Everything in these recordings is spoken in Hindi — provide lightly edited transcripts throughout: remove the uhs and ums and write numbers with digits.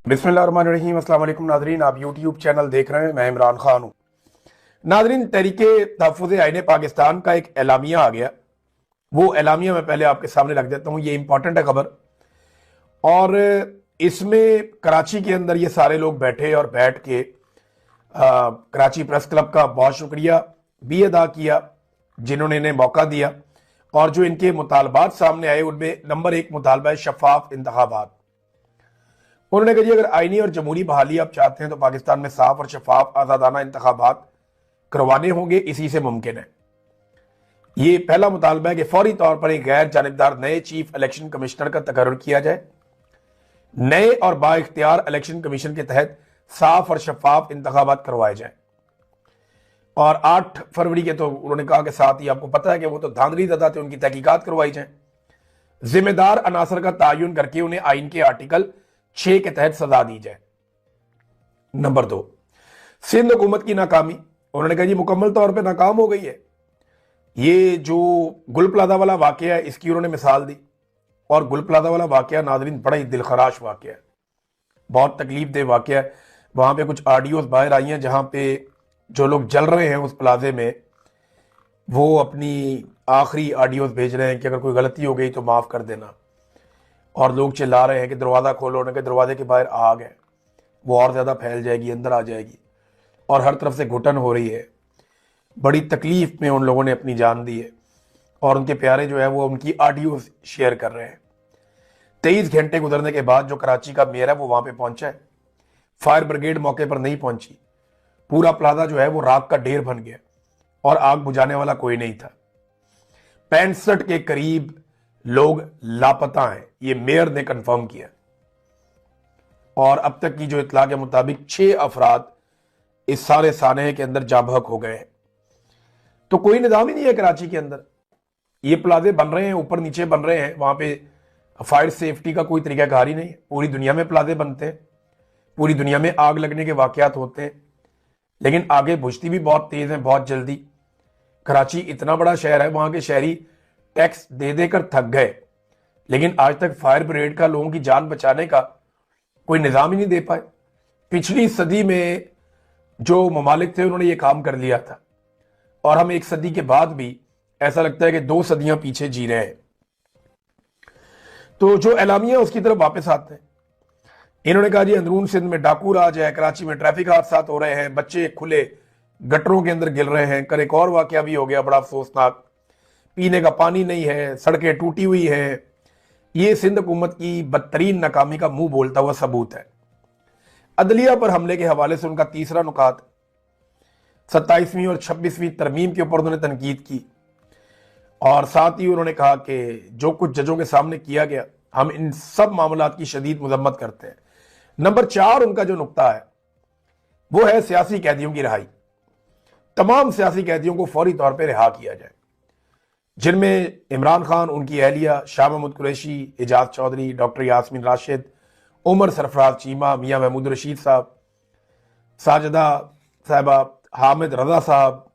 बिस्मिल्लाहिर्रहमानिर्रहीम। अस्सलाम वालेकुम नाजरीन, आप यूट्यूब चैनल देख रहे हैं। मैं इमरान खान हूँ। नाजरीन, तहरीके तहफ़्फ़ुज़ आईन पाकिस्तान का एक एलामिया आ गया। वो एलामिया मैं पहले आपके सामने रख देता हूँ, ये इंपॉर्टेंट है खबर। और इसमें कराची के अंदर ये सारे लोग बैठे और बैठ के कराची प्रेस क्लब का बहुत शुक्रिया भी अदा किया जिन्होंने इन्हें मौका दिया। और जो इनके मुतालबात सामने आए उनमें नंबर 1 मुतालबा है शफाफ इंतखाबात। उन्होंने कहा जी, अगर आईनी और जमहूरी बहाली आप चाहते हैं तो पाकिस्तान में साफ और शफाफ आज़ादाना इंतखाबात करवाने होंगे, इसी से मुमकिन है। ये पहला मुतालबा है कि फौरी तौर पर एक गैर जानिबदार नए चीफ इलेक्शन कमिश्नर का तकर्रुर किया जाए। नए और बाइख्तियार इलेक्शन कमीशन के तहत साफ और शफाफ इंतखाबात करवाए जाए। और 8 फरवरी के तो उन्होंने कहा कि साथ ही आपको पता है कि वो तो धांधली ज़दा थे, उनकी तहकीकात करवाई जाए। जिम्मेदार अनासर का तयन करके उन्हें आइन के आर्टिकल 6 के तहत सजा दी जाए। नंबर 2, सिंध हुकूमत की नाकामी। उन्होंने कहा जी, मुकम्मल तौर पे नाकाम हो गई है। ये जो गुल प्लाजा वाला वाकया है, इसकी उन्होंने मिसाल दी। और गुल प्लाजा वाला वाकया नाज़रीन बड़ा ही दिलखराश वाकया है, बहुत तकलीफ दे वाकया है। वहां पे कुछ ऑडियोज बाहर आई हैं जहां पे जो लोग जल रहे हैं उस प्लाजे में, वो अपनी आखिरी ऑडियोज भेज रहे हैं कि अगर कोई गलती हो गई तो माफ कर देना। और लोग चिल्ला रहे हैं कि दरवाज़ा खोलो, उन्होंने दरवाजे के बाहर आग है, वो और ज़्यादा फैल जाएगी, अंदर आ जाएगी। और हर तरफ से घुटन हो रही है। बड़ी तकलीफ में उन लोगों ने अपनी जान दी है। और उनके प्यारे जो है वो उनकी ऑडियो शेयर कर रहे हैं। 23 घंटे गुजरने के बाद जो कराची का मेयर है वो वहां पे पहुंचा है। फायर ब्रिगेड मौके पर नहीं पहुंची। पूरा प्लाजा जो है वो राख का ढेर बन गया और आग बुझाने वाला कोई नहीं था। 65 के करीब लोग लापता हैं, ये मेयर ने कंफर्म किया। और अब तक की जो इतला के मुताबिक 6 अफराद इस सारे सानहे के अंदर जाँ बहक हो गए हैं। तो कोई निजाम ही नहीं है कराची के अंदर। ये प्लाजे बन रहे हैं, ऊपर नीचे बन रहे हैं, वहां पे फायर सेफ्टी का कोई तरीकाकार ही नहीं है। पूरी दुनिया में प्लाजे बनते हैं, पूरी दुनिया में आग लगने के वाकयात होते हैं, लेकिन आगे बुझती भी बहुत तेज है, बहुत जल्दी। कराची इतना बड़ा शहर है, वहां के शहरी टैक्स दे देकर थक गए, लेकिन आज तक फायर ब्रिगेड का लोगों की जान बचाने का कोई निजाम ही नहीं दे पाए। पिछली सदी में जो ममालिक थे उन्होंने ये काम कर लिया था, और हम 1 सदी के बाद भी ऐसा लगता है कि 2 सदियां पीछे जी रहे हैं। तो जो एलामिया उसकी तरफ वापस आते हैं। इन्होंने कहा जी, अंदरून सिंध में डाकू राज है, कराची में ट्रैफिक हादसा हो रहे हैं, बच्चे खुले गटरों के अंदर गिर रहे हैं। कर एक और वाकया भी हो गया बड़ा अफसोसनाक, पीने का पानी नहीं है, सड़कें टूटी हुई हैं। ये सिंध हुकूमत की बदतरीन नाकामी का मुंह बोलता हुआ सबूत है। अदलिया पर हमले के हवाले से उनका तीसरा नुकात, 27वीं और 26वीं तरमीम के ऊपर उन्होंने तनकीद की। और साथ ही उन्होंने कहा कि जो कुछ जजों के सामने किया गया, हम इन सब मामलात की शदीद मजम्मत करते हैं। नंबर 4 उनका जो नुकता है वो है सियासी कैदियों की रिहाई। तमाम सियासी कैदियों को फौरी तौर पर रिहा किया जाए, जिनमें इमरान खान, उनकी अहलिया शाह महमूद कुरैशी, एजाज चौधरी, डॉक्टर यास्मीन राशिद, उमर सरफराज चीमा, मियां महमूद रशीद साहब, साजिदा साहिबा, हामिद रजा साहब,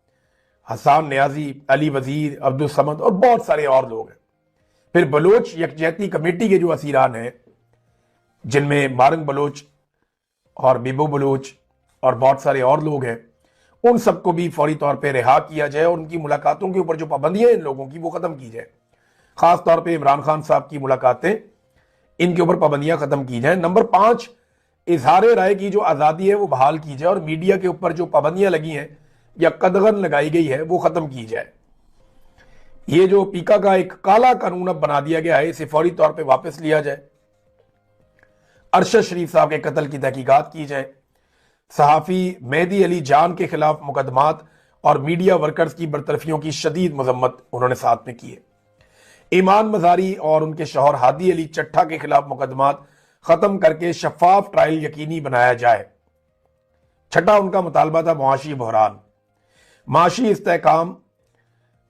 हसान नियाजी, अली वजीर, अब्दुल समद और बहुत सारे और लोग हैं। फिर बलोच यकजहती कमेटी के जो असीरान हैं, जिनमें मारंग बलोच और बीबो बलोच और बहुत सारे और लोग हैं, उन सबको भी फौरी तौर पे रिहा किया जाए और उनकी मुलाकातों के ऊपर जो पाबंदियां इन लोगों की वो खत्म की जाए। खास तौर पे इमरान खान साहब की मुलाकातें, इनके ऊपर पाबंदियां खत्म की जाए। नंबर 5, इजहार राय की जो आज़ादी है वो बहाल की जाए और मीडिया के ऊपर जो पाबंदियां लगी हैं या कदगन लगाई गई है वो खत्म की जाए। ये जो पीका का एक काला कानून अब बना दिया गया है, इसे फौरी तौर पे वापस लिया जाए। अरशद शरीफ साहब के कत्ल की तहकीकात की जाए। सहाफी मेहदी अली जान के खिलाफ मुकदमात और मीडिया वर्कर्स की बरतरफियों की शदीद मजम्मत उन्होंने साथ में की है। ईमान मजारी और उनके शौहर हादी अली चट्ठा के खिलाफ मुकदमात खत्म करके शफाफ ट्रायल यकीनी बनाया जाए। छठा उनका मुतालबा था मुआशी बहरान। माशी इस्तेहकाम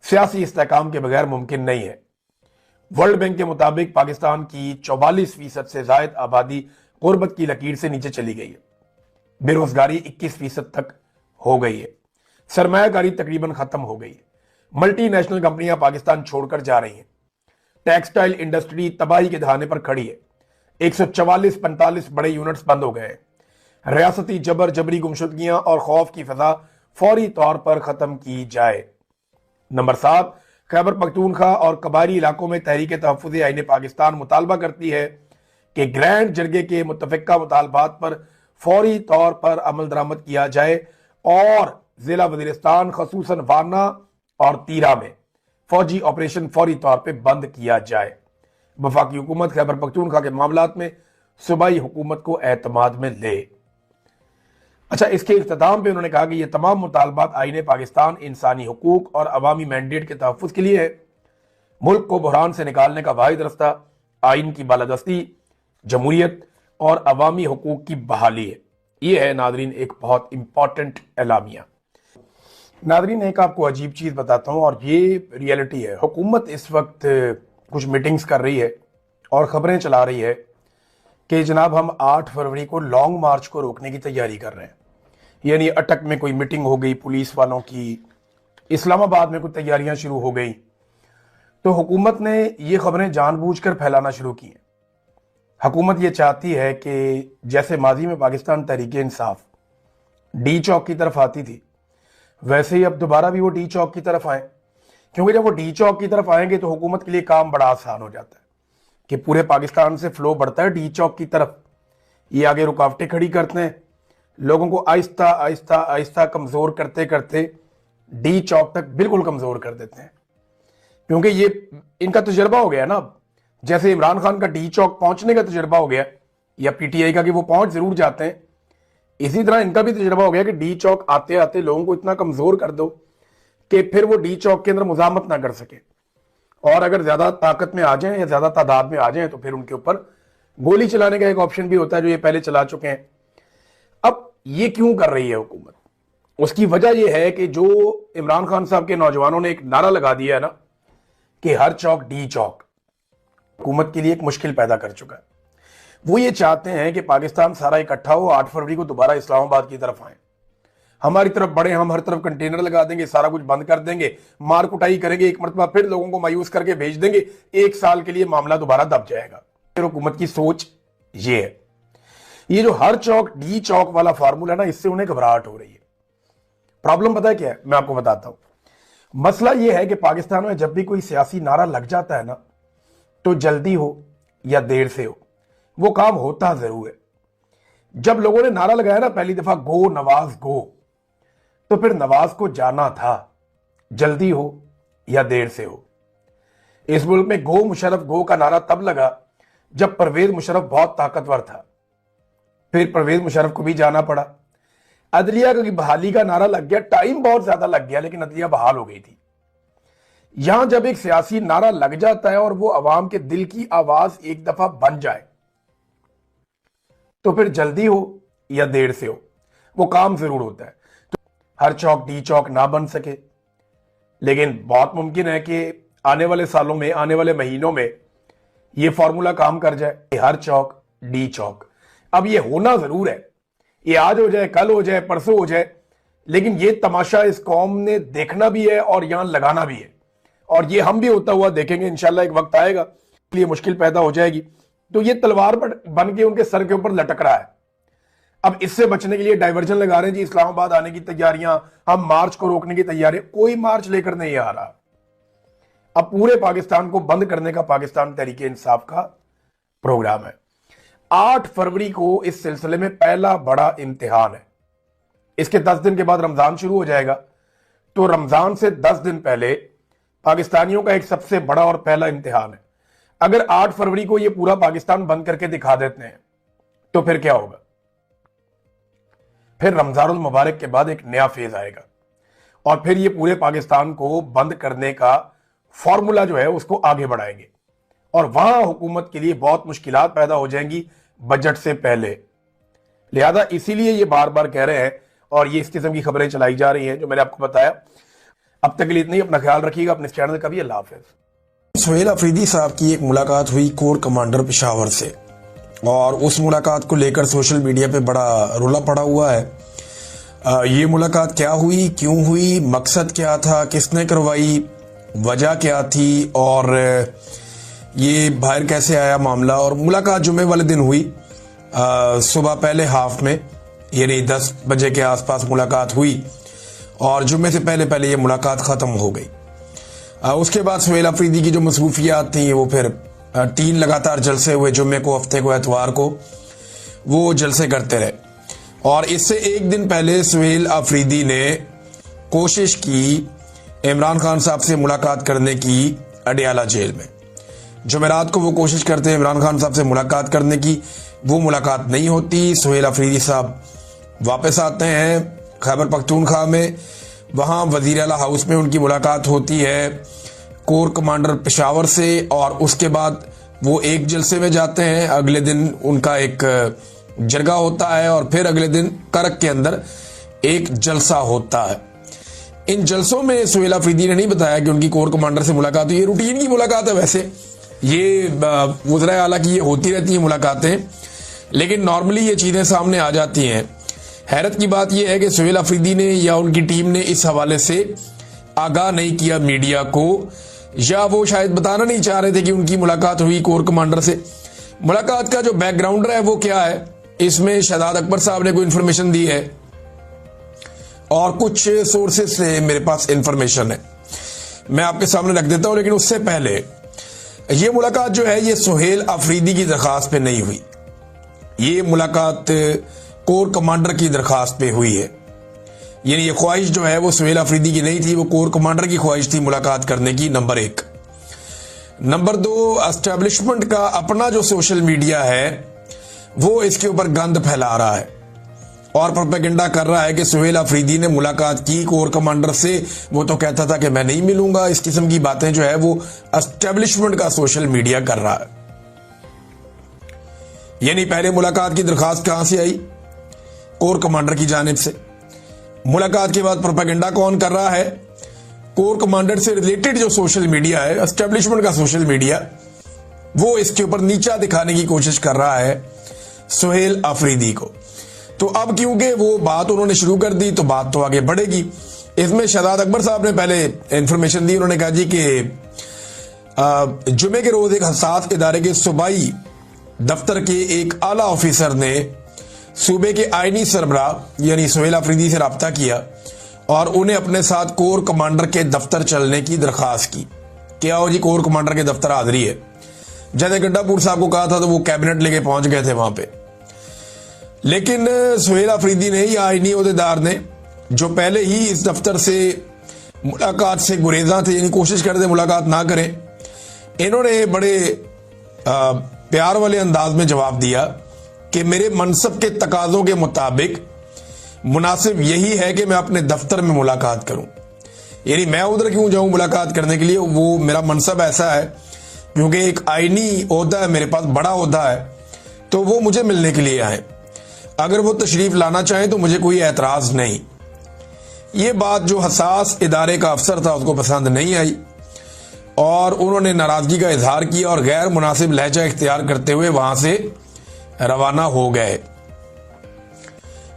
सियासी इस्तेहकाम के बगैर मुमकिन नहीं है। वर्ल्ड बैंक के मुताबिक पाकिस्तान की 44% से जायद आबादी गुर्बत की लकीर से नीचे चली गई है। बेरोजगारी 21% तक हो गई है। सरमायाकारी तकरीबन खत्म हो गई है। मल्टीनेशनल कंपनियां पाकिस्तान छोड़कर जा रही हैं। टेक्सटाइल इंडस्ट्री तबाही के दहाने पर खड़ी है। 144-45 बड़े यूनिट्स बंद हो गए। रियासती जबर जबरी गुमशुदगियां और खौफ की फजा फौरी तौर पर खत्म की जाए। नंबर 7, खैबर पख्तूनख्वा और कबायली इलाकों में तहरीक तहफ़्फ़ुज़ आईन पाकिस्तान मुतालबा करती है कि ग्रैंड जरगे के मुतफ़िका मुतालबात पर फौरी तौर पर अमल दरामद किया जाए और जिला वज़ीरिस्तान ख़ुसूसन वाना और तीरा में फौजी ऑपरेशन फौरी तौर पर बंद किया जाए। वफाकी हुकूमत खैबर पख्तूनख्वा के मामलात में सूबाई हुकूमत को एतमाद में ले। अच्छा, इसके इख्तिताम पे उन्होंने कहा कि ये तमाम मुतालबात आईने पाकिस्तान इंसानी हुकूक और अवामी मैंडेट के तहफ़्फ़ुज़ के लिए है। मुल्क को बहरान से निकालने का वाहिद रास्ता आइन की बालादस्ती, जमहूरियत और अवामी हुकूक की बहाली है। ये है नादरीन एक बहुत इंपॉर्टेंट एलामिया। नादरीन एक आपको अजीब चीज़ बताता हूँ और ये रियलिटी है। हुकूमत इस वक्त कुछ मीटिंग्स कर रही है और ख़बरें चला रही है कि जनाब हम 8 फरवरी को लॉन्ग मार्च को रोकने की तैयारी कर रहे हैं। यानी अटक में कोई मीटिंग हो गई पुलिस वालों की, इस्लामाबाद में कुछ तैयारियां शुरू हो गई, तो हुकूमत ने ये खबरें जानबूझकर फैलाना शुरू की हैं। हुकूमत ये चाहती है कि जैसे माजी में पाकिस्तान तहरीक इंसाफ डी चौक की तरफ आती थी, वैसे ही अब दोबारा भी वो डी चौक की तरफ आए, क्योंकि जब वो डी चौक की तरफ आएंगे तो हुकूमत के लिए काम बड़ा आसान हो जाता है कि पूरे पाकिस्तान से फ्लो बढ़ता है डी चौक की तरफ। ये आगे रुकावटें खड़ी करते हैं, लोगों को आहिस्ता आहिस्ता आहिस्ता कमज़ोर करते करते डी चौक तक बिल्कुल कमज़ोर कर देते हैं, क्योंकि ये इनका तजुर्बा हो गया ना। जैसे इमरान खान का डी चौक पहुंचने का तजुर्बा हो गया या पीटीआई का कि वो पहुंच जरूर जाते हैं, इसी तरह इनका भी तजुर्बा हो गया कि डी चौक आते आते लोगों को इतना कमज़ोर कर दो कि फिर वो डी चौक के अंदर मुजामत ना कर सके, और अगर ज़्यादा ताकत में आ जाएं या ज़्यादा तादाद में आ जाएं तो फिर उनके ऊपर गोली चलाने का एक ऑप्शन भी होता है, जो ये पहले चला चुके हैं। अब ये क्यों कर रही है हुकूमत? उसकी वजह यह है कि जो इमरान खान साहब के नौजवानों ने एक नारा लगा दिया है ना कि हर चौक डी चौक, हुकूमत के लिए एक मुश्किल पैदा कर चुका है। वो ये चाहते हैं कि पाकिस्तान सारा इकट्ठा हो, 8 फरवरी को दोबारा इस्लामाबाद की तरफ आए, हमारी तरफ बढ़े, हम हर तरफ कंटेनर लगा देंगे, सारा कुछ बंद कर देंगे, मार कुटाई करेंगे, एक मरतबा फिर लोगों को मायूस करके भेज देंगे, 1 साल के लिए मामला दोबारा दब जाएगा। फिर हुकूमत की सोच ये है। ये जो हर चौक डी चौक वाला फार्मूला ना, इससे उन्हें घबराहट हो रही है। प्रॉब्लम पता है क्या है? मैं आपको बताता हूं। मसला यह है कि पाकिस्तान में जब भी कोई सियासी नारा लग जाता है ना, तो जल्दी हो या देर से हो, वो काम होता जरूर है। जब लोगों ने नारा लगाया ना पहली दफा, गो नवाज गो, तो फिर नवाज को जाना था, जल्दी हो या देर से हो। इस मुल्क में गो मुशर्रफ गो का नारा तब लगा जब परवेज मुशर्रफ बहुत ताकतवर था, फिर परवेज मुशर्रफ को भी जाना पड़ा। अदलिया की बहाली का नारा लग गया, टाइम बहुत ज्यादा लग गया, लेकिन अदलिया बहाल हो गई थी। यहां जब एक सियासी नारा लग जाता है और वो अवाम के दिल की आवाज एक दफा बन जाए, तो फिर जल्दी हो या देर से हो, वो काम जरूर होता है। तो हर चौक डी चौक ना बन सके, लेकिन बहुत मुमकिन है कि आने वाले सालों में, आने वाले महीनों में ये फॉर्मूला काम कर जाए, हर चौक डी चौक। अब ये होना जरूर है, ये आज हो जाए, कल हो जाए, परसों हो जाए, लेकिन ये तमाशा इस कौम ने देखना भी है और यहां लगाना भी है, और ये हम भी होता हुआ देखेंगे इंशाल्लाह। एक वक्त आएगा ये मुश्किल पैदा हो जाएगी, तो ये तलवार बन के उनके सर के ऊपर लटक रहा है। अब इससे बचने के लिए डाइवर्जन लगा रहे हैं जी, इस्लामाबाद आने की तैयारियां, हम मार्च को रोकने की तैयारी। कोई मार्च लेकर नहीं आ रहा। अब पूरे पाकिस्तान को बंद करने का पाकिस्तान तहरीक इंसाफ का प्रोग्राम है। 8 फरवरी को इस सिलसिले में पहला बड़ा इम्तिहान है। इसके 10 दिन के बाद रमजान शुरू हो जाएगा, तो रमजान से 10 दिन पहले पाकिस्तानियों का एक सबसे बड़ा और पहला इम्तिहान है। अगर 8 फरवरी को यह पूरा पाकिस्तान बंद करके दिखा देते हैं, तो फिर क्या होगा? फिर रमजानुल मुबारक के बाद एक नया फेज आएगा, और फिर ये पूरे पाकिस्तान को बंद करने का फॉर्मूला जो है उसको आगे बढ़ाएंगे, और वहां हुकूमत के लिए बहुत मुश्किलात पैदा हो जाएंगी बजट से पहले। लिहाजा इसीलिए ये बार बार कह रहे हैं, और ये इस किस्म की खबरें चलाई जा रही हैं जो मैंने आपको बताया। अब तक के लिए इतना ही। अपना ख्याल रखिएगा, अपने चैनल का भी। अल्लाह हाफिज। सुहेल अफरीदी साहब की एक मुलाकात हुई कोर कमांडर पेशावर से, और उस मुलाकात को लेकर सोशल मीडिया पे बड़ा रोला पड़ा हुआ है। ये मुलाकात क्या हुई, क्यों हुई, मकसद क्या था, किसने करवाई, वजह क्या थी, और ये बाहर कैसे आया मामला। और मुलाकात जुम्मे वाले दिन हुई, सुबह पहले हाफ में, यानी 10 बजे के आसपास मुलाकात हुई और जुम्मे से पहले पहले ये मुलाकात ख़त्म हो गई। उसके बाद सुहेल अफरीदी की जो मसरूफियात थी वो फिर 3 लगातार जलसे हुए, जुम्मे को, हफ्ते को, एतवार को वो जलसे करते रहे। और इससे एक दिन पहले सुहेल अफरीदी ने कोशिश की इमरान खान साहब से मुलाकात करने की अडियाला जेल में। जुमेरात को वो कोशिश करते हैं इमरान खान साहब से मुलाकात करने की, वो मुलाकात नहीं होती। सुहेल अफरीदी साहब वापस आते हैं खैबर पख्तूनख्वा में, वहाँ वजीर आला हाउस में उनकी मुलाकात होती है कोर कमांडर पेशावर से। और उसके बाद वो एक जलसे में जाते हैं, अगले दिन उनका एक जरगा होता है और फिर अगले दिन करक के अंदर एक जलसा होता है। इन जलसों में सुहेल अफरीदी ने नहीं बताया कि उनकी कोर कमांडर से मुलाकात हुई। ये रूटीन की मुलाकात है, वैसे ये वज़ीर आला की ये होती रहती है मुलाकातें, लेकिन नॉर्मली ये चीज़ें सामने आ जाती हैं। हैरत की बात यह है कि सुहेल अफरीदी ने या उनकी टीम ने इस हवाले से आगाह नहीं किया मीडिया को, या वो शायद बताना नहीं चाह रहे थे कि उनकी मुलाकात हुई कोर कमांडर से। मुलाकात का जो बैकग्राउंड है वो क्या है, इसमें शहजाद अकबर साहब ने कोई इन्फॉर्मेशन दी है और कुछ सोर्सेज से मेरे पास इंफॉर्मेशन है, मैं आपके सामने रख देता हूं। लेकिन उससे पहले ये मुलाकात जो है ये सुहेल अफरीदी की दरखास्त पे नहीं हुई, ये मुलाकात कोर कमांडर की दरखास्त पे हुई है। यानी ये ख्वाहिश जो है वो सुहेल अफरीदी की नहीं थी, वो कोर कमांडर की ख्वाहिश थी मुलाकात करने की, नंबर 1। नंबर 2, एस्टेब्लिशमेंट का अपना जो सोशल मीडिया है वो इसके ऊपर गंद फैला रहा है और प्रोपेगेंडा कर रहा है कि सुहेल अफरीदी ने मुलाकात की कोर कमांडर से, वो तो कहता था कि मैं नहीं मिलूंगा। इस किस्म की बातें जो है वो एस्टेब्लिशमेंट का सोशल मीडिया कर रहा है। यानी पहले मुलाकात की दरखास्त कहां से आई, कोर कमांडर की जानिब से। मुलाकात के बाद प्रोपेगेंडा कौन कर रहा है, कोर कमांडर से रिलेटेड जो सोशल मीडिया है, एस्टेब्लिशमेंट का सोशल मीडिया, वो इसके ऊपर नीचा दिखाने की कोशिश कर रहा है सुहेल अफरीदी को। तो अब क्योंकि वो बात उन्होंने शुरू कर दी तो बात तो आगे बढ़ेगी। इसमें शहजाद अकबर साहब ने पहले इंफॉर्मेशन दी, उन्होंने कहा जी कि जुमे के रोज एक हसास इदारे के सूबाई दफ्तर के एक आला ऑफिसर ने सूबे के आईनी सरबराह यानी सुहेल अफरीदी से रब्ता किया और उन्हें अपने साथ कोर कमांडर के दफ्तर चलने की दरखास्त की। क्या हो जी, कोर कमांडर के दफ्तर हाजिरी है। जैसे गड्डापुर साहब को कहा था तो वो कैबिनेट लेके पहुंच गए थे वहां पे, लेकिन सुहेल अफरीदी ने या आईनी ओहदेदार ने, जो पहले ही इस दफ्तर से मुलाकात से गुरेजा थे, यानी कोशिश करते मुलाकात ना करें, इन्होंने बड़े प्यार वाले अंदाज में जवाब दिया कि मेरे मनसब के तकाजों के मुताबिक मुनासिब यही है कि मैं अपने दफ्तर में मुलाकात करूं। यानी मैं उधर क्यों जाऊं मुलाकात करने के लिए, वो मेरा मनसब ऐसा है क्योंकि एक आईनी ओहदा है मेरे पास, बड़ा ओहदा है, तो वो मुझे मिलने के लिए आए। अगर वो तशरीफ लाना चाहें तो मुझे कोई एतराज नहीं। ये बात जो हसास इदारे का अफसर था उसको पसंद नहीं आई और उन्होंने नाराजगी का इजहार किया और गैर मुनासिब लहजा इख्तियार करते हुए वहां से रवाना हो गए।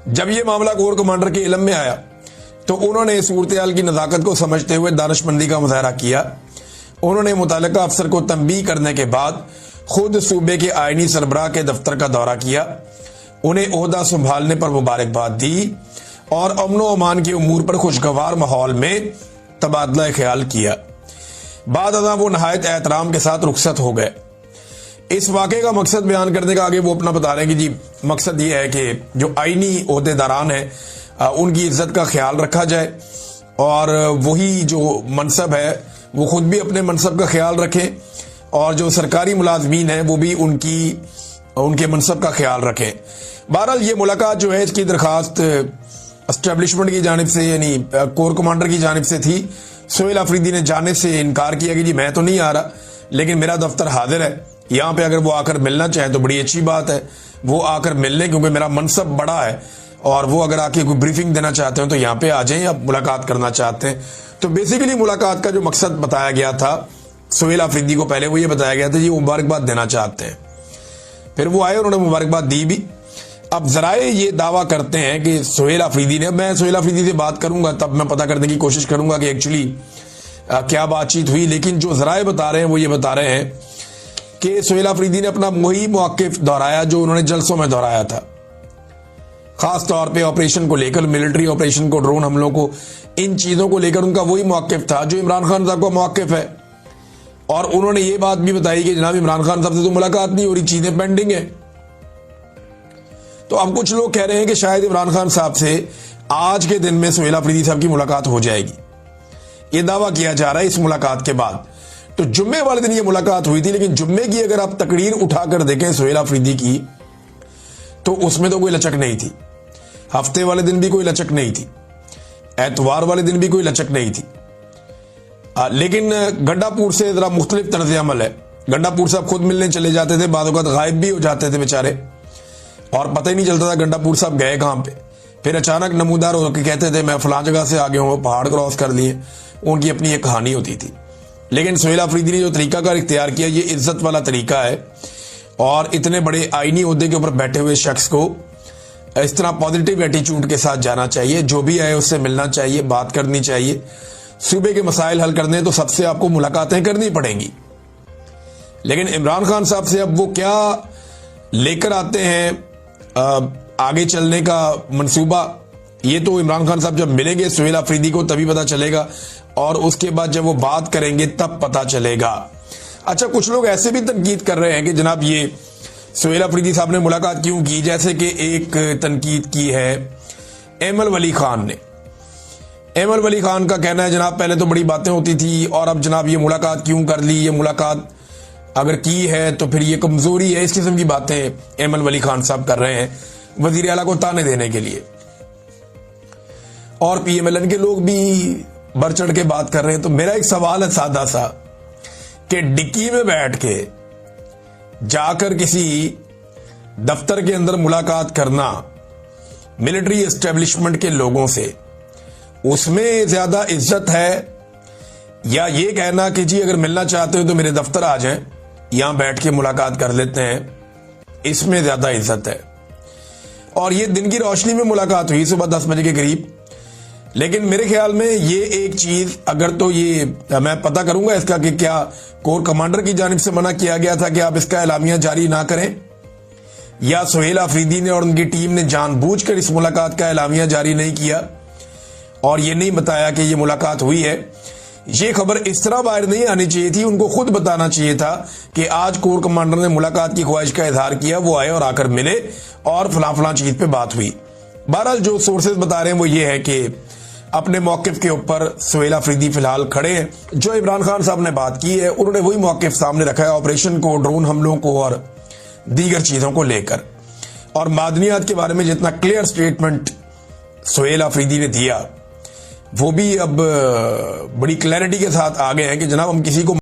जब यह मामला कोर कमांडर के इल्म में आया तो उन्होंने सूरत-ए-हाल की नज़ाकत को समझते हुए दानिशमंदी का मुजाहरा किया। उन्होंने मुतल्लिका अफसर को तंबीह करने के बाद खुद सूबे के आईनी सरबराह के दफ्तर का दौरा किया, उन्हें ओहदा संभालने पर मुबारकबाद दी और अमन व अमान के उमूर पर खुशगवार माहौल में तबादला ख्याल किया। बाद अज़ां वो नहायत एहतराम के साथ रुखसत हो गए। इस वाक़े का मकसद बयान करने का आगे वो अपना बता रहे हैं कि जी मकसद ये है कि जो आईनी ओहदेदारान हैं उनकी इज्जत का ख्याल रखा जाए और वही जो मनसब है वो खुद भी अपने मनसब का ख्याल रखें और जो सरकारी मुलाजमीन हैं वो भी उनके मनसब का ख्याल रखें। बहरहाल ये मुलाकात जो है इसकी दरखास्त एस्टेब्लिशमेंट की जानिब से यानी कोर कमांडर की जानिब से थी। सुहेल अफरीदी ने जाने से इनकार किया कि जी मैं तो नहीं आ रहा, लेकिन मेरा दफ्तर हाजिर है, यहाँ पे अगर वो आकर मिलना चाहें तो बड़ी अच्छी बात है, वो आकर मिल लें क्योंकि मेरा मनसब बड़ा है और वो अगर आके कोई ब्रीफिंग देना चाहते हैं तो यहाँ पे आ जाएं या मुलाकात करना चाहते हैं। तो बेसिकली मुलाकात का जो मकसद बताया गया था सुहेल अफरीदी को, पहले वो ये बताया गया था जी वो मुबारकबाद देना चाहते हैं, फिर वो आए, उन्होंने मुबारकबाद दी भी। अब जराए ये दावा करते हैं कि सुहेल अफरीदी ने, मैं सुहेल अफरीदी से बात करूंगा तब मैं पता करने की कोशिश करूंगा कि एक्चुअली क्या बातचीत हुई, लेकिन जो जराए बता रहे हैं वो ये बता रहे हैं कि सुहेल अफरीदी ने अपना वही मौक़िफ़ दोहराया जो उन्होंने जलसों में दोहराया था, खास तौर पे ऑपरेशन को लेकर, मिलिट्री ऑपरेशन को, ड्रोन हमलों को, इन चीजों को लेकर उनका वही मौक़िफ़ था जो इमरान खान साहब का मौक़िफ़ है। और उन्होंने ये बात भी बताई कि जनाब इमरान खान साहब से तो मुलाकात नहीं हो रही, चीजें पेंडिंग है। तो अब कुछ लोग कह रहे हैं कि शायद इमरान खान साहब से आज के दिन में सुहेल अफरीदी साहब की मुलाकात हो जाएगी, ये दावा किया जा रहा है इस मुलाकात के बाद। तो जुम्मे वाले दिन ये मुलाकात हुई थी, लेकिन जुम्मे की अगर आप तकरीर उठाकर देखें सुहेल अफरीदी की, तो उसमें तो कोई लचक नहीं थी। हफ्ते वाले दिन भी कोई लचक नहीं थी, एतवार वाले दिन भी कोई लचक नहीं थी। लेकिन गंडापुर से जरा मुख्तलिफ तर्ज अमल है। गंडापुर साहब खुद मिलने चले जाते थे, बाद वक़्त गायब भी हो जाते थे बेचारे, और पता ही नहीं चलता था गंडापुर साहब गए कहां पे। फिर अचानक नमूदार होकर कहते थे मैं फलां जगह से आ गया हूं, पहाड़ क्रॉस कर लिए। उनकी अपनी एक कहानी होती थी। लेकिन सुहेल अफरीदी ने जो तरीका कार इख्तियार किया, ये इज्जत वाला तरीका है, और इतने बड़े आईनी ओहदे के ऊपर बैठे हुए शख्स को इस तरह पॉजिटिव एटीट्यूड के साथ जाना चाहिए। जो भी आए उससे मिलना चाहिए, बात करनी चाहिए। सूबे के मसाइल हल करने तो सबसे आपको मुलाकातें करनी पड़ेंगी। लेकिन इमरान खान साहब से अब वो क्या लेकर आते हैं आगे चलने का मंसूबा, ये तो इमरान खान साहब जब मिलेंगे सुहेल अफरीदी को तभी पता चलेगा, और उसके बाद जब वो बात करेंगे तब पता चलेगा। अच्छा, कुछ लोग ऐसे भी तनकीद कर रहे हैं कि जनाब ये सुहेल अफरीदी साहब ने मुलाकात क्यों की, जैसे कि एक तनकीद की है एमल वली खान ने। एमल वली खान का कहना है जनाब पहले तो बड़ी बातें होती थी, और अब जनाब ये मुलाकात क्यों कर ली, ये मुलाकात अगर की है तो फिर ये कमजोरी है। इस किस्म की बातें एमल वली खान साहब कर रहे हैं वजीर आला को ताने देने के लिए, और PMLN के लोग भी बढ़ चढ़ के बात कर रहे हैं। तो मेरा एक सवाल है सादा सा, कि डिक्की में बैठ के जाकर किसी दफ्तर के अंदर मुलाकात करना मिलिट्री एस्टेब्लिशमेंट के लोगों से, उसमें ज्यादा इज्जत है, या ये कहना कि जी अगर मिलना चाहते हो तो मेरे दफ्तर आ जाएं, यहां बैठ के मुलाकात कर लेते हैं, इसमें ज्यादा इज्जत है। और ये दिन की रोशनी में मुलाकात हुई सुबह 10 बजे के करीब। लेकिन मेरे ख्याल में ये एक चीज, अगर तो ये मैं पता करूंगा इसका कि क्या कोर कमांडर की जानिब से मना किया गया था कि आप इसका एलामिया जारी ना करें, या सुहेल अफरीदी ने और उनकी टीम ने जानबूझकर इस मुलाकात का एलामिया जारी नहीं किया और ये नहीं बताया कि ये मुलाकात हुई है। ये खबर इस तरह बाहर नहीं आनी चाहिए थी, उनको खुद बताना चाहिए था कि आज कोर कमांडर ने मुलाकात की ख्वाहिश का इजहार किया, वो आए और आकर मिले और फलां फलां चीज पे बात हुई। बहरहाल जो सोर्सेज बता रहे हैं वो ये है कि अपने मौकिफ के ऊपर सुहेल अफरीदी फिलहाल खड़े हैं। जो इमरान खान साहब ने बात की है उन्होंने वही मौकिफ सामने रखा है, ऑपरेशन को, ड्रोन हमलों को और दीगर चीजों को लेकर। और मादनियात के बारे में जितना क्लियर स्टेटमेंट सुहेल अफरीदी ने दिया, वो भी अब बड़ी क्लैरिटी के साथ आ गए हैं कि जनाब हम किसी को